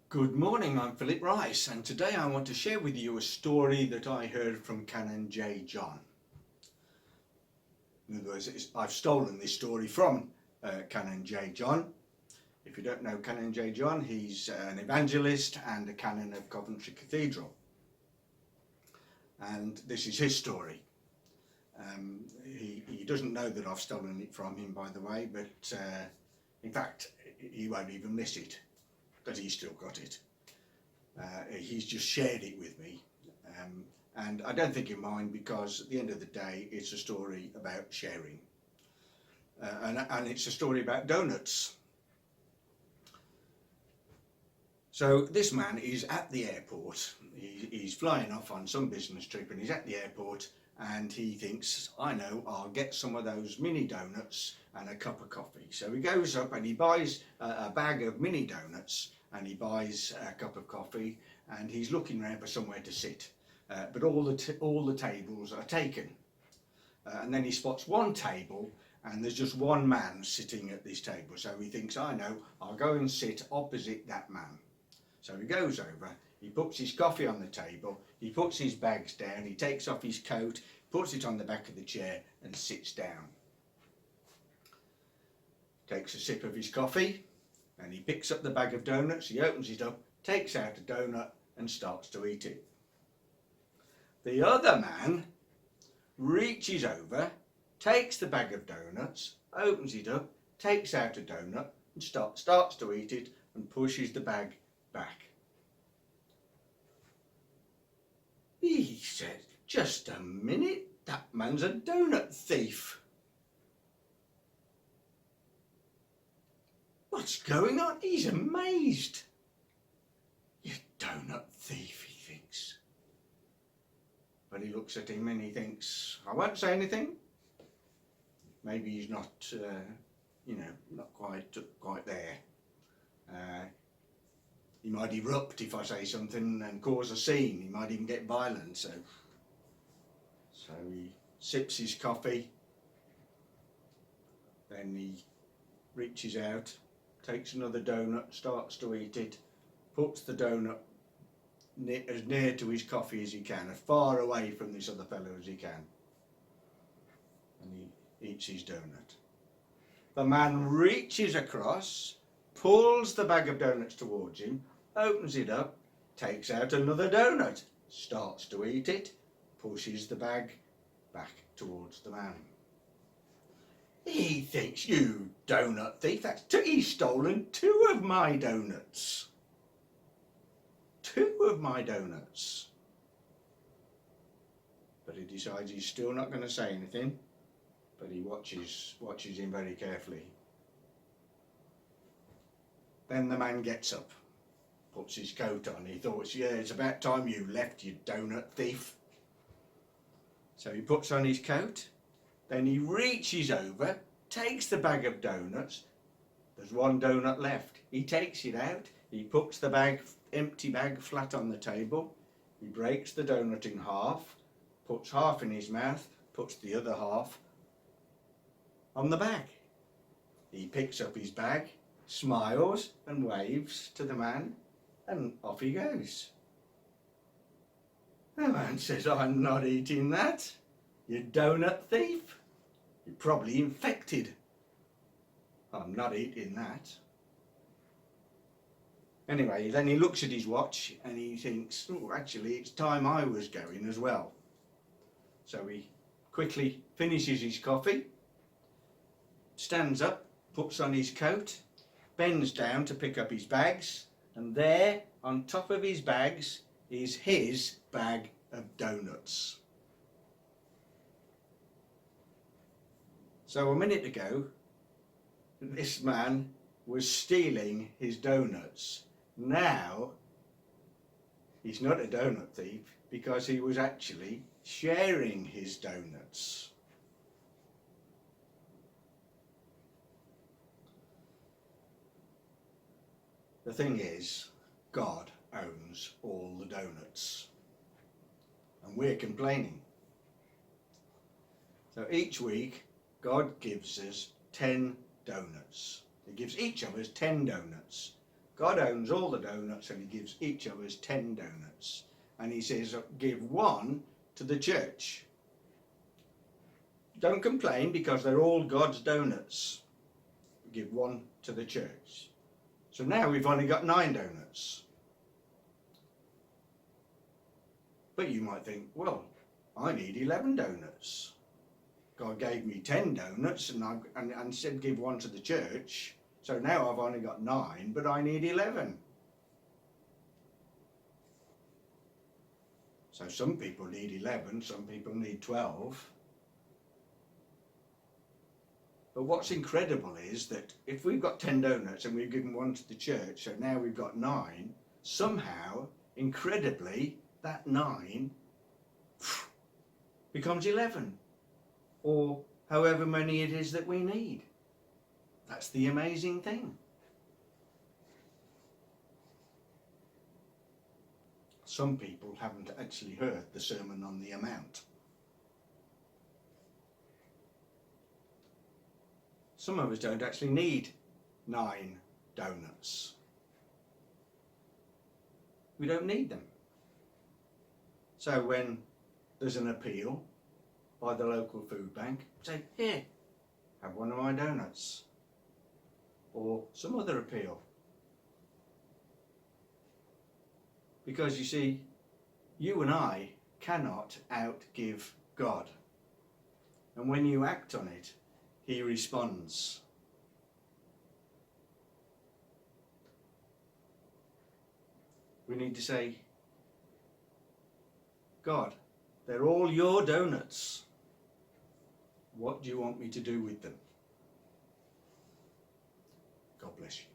Good morning, I'm Philip Rice, and today I want to share with you a story that I heard from Canon J. John. In other words, I've stolen this story from Canon J. John. If you don't know Canon J. John, he's an evangelist and a canon of Coventry Cathedral. And this is his story. He doesn't know that I've stolen it from him, by the way, but in fact, he won't even miss it, that he's still got it. He's just shared it with me, and I don't think he'll mind, because at the end of the day it's a story about sharing, and it's a story about donuts. So this man is at the airport. He's flying off on some business trip, and he's at the airport, and he thinks, I know, I'll get some of those mini donuts and a cup of coffee. So he goes up and he buys a bag of mini donuts, and he buys a cup of coffee, and he's looking around for somewhere to sit, but all the tables are taken, and then he spots one table, and there's just one man sitting at this table. So he thinks, I know, I'll go and sit opposite that man. So he goes over, he puts his coffee on the table, he puts his bags down, he takes off his coat, puts it on the back of the chair and sits down. Takes a sip of his coffee, and he picks up the bag of donuts, he opens it up, takes out a donut and starts to eat it. The other man reaches over, takes the bag of donuts, opens it up, takes out a donut and starts to eat it, and pushes the bag back. He said, just a minute, that man's a donut thief. What's going on? He's amazed. You donut thief, he thinks. But he looks at him and he thinks, I won't say anything. Maybe he's not, not quite there. He might erupt if I say something and cause a scene. He might even get violent. So he sips his coffee. Then he reaches out, takes another donut, starts to eat it, puts the donut as near to his coffee as he can, as far away from this other fellow as he can. And he eats his donut. The man reaches across, pulls the bag of donuts towards him, opens it up, takes out another donut, starts to eat it, pushes the bag back towards the man. He thinks, you donut thief, he's stolen 2 of my donuts. 2 of my donuts. But he decides he's still not going to say anything, but he watches him very carefully. Then the man gets up, puts his coat on. He thought, yeah, it's about time you left, you donut thief. So he puts on his coat, then he reaches over, takes the bag of donuts. There's one donut left. He takes it out, he puts the empty bag flat on the table, he breaks the donut in half, puts half in his mouth, puts the other half on the bag. He picks up his bag, smiles and waves to the man, and off he goes. The man says, I'm not eating that, you donut thief. You're probably infected. I'm not eating that. Anyway, then he looks at his watch and he thinks, oh, actually it's time I was going as well. So he quickly finishes his coffee, stands up, puts on his coat, bends down to pick up his bags, and there on top of his bags is his bag of donuts. So a minute ago, this man was stealing his donuts. Now, he's not a donut thief, because he was actually sharing his donuts. The thing is, God owns all the donuts, and we're complaining. So each week, God gives us 10 donuts. He gives each of us 10 donuts. God owns all the donuts and he gives each of us 10 donuts. And he says, give one to the church. Don't complain because they're all God's donuts. Give one to the church. So now we've only got 9 donuts. But you might think, well, I need 11 donuts. God gave me 10 donuts and said give one to the church. So now I've only got 9, but I need 11. So some people need 11, some people need 12. But what's incredible is that if we've got 10 donuts and we've given one to the church, so now we've got 9, somehow, incredibly, that 9 becomes 11, or however many it is that we need. That's the amazing thing. Some people haven't actually heard the sermon on the amount. Some of us don't actually need 9 donuts. We don't need them. So when there's an appeal by the local food bank, say, here, have one of my donuts. Or some other appeal. Because you see, you and I cannot outgive God. And when you act on it, he responds. We need to say, God, they're all your donuts. What do you want me to do with them? God bless you.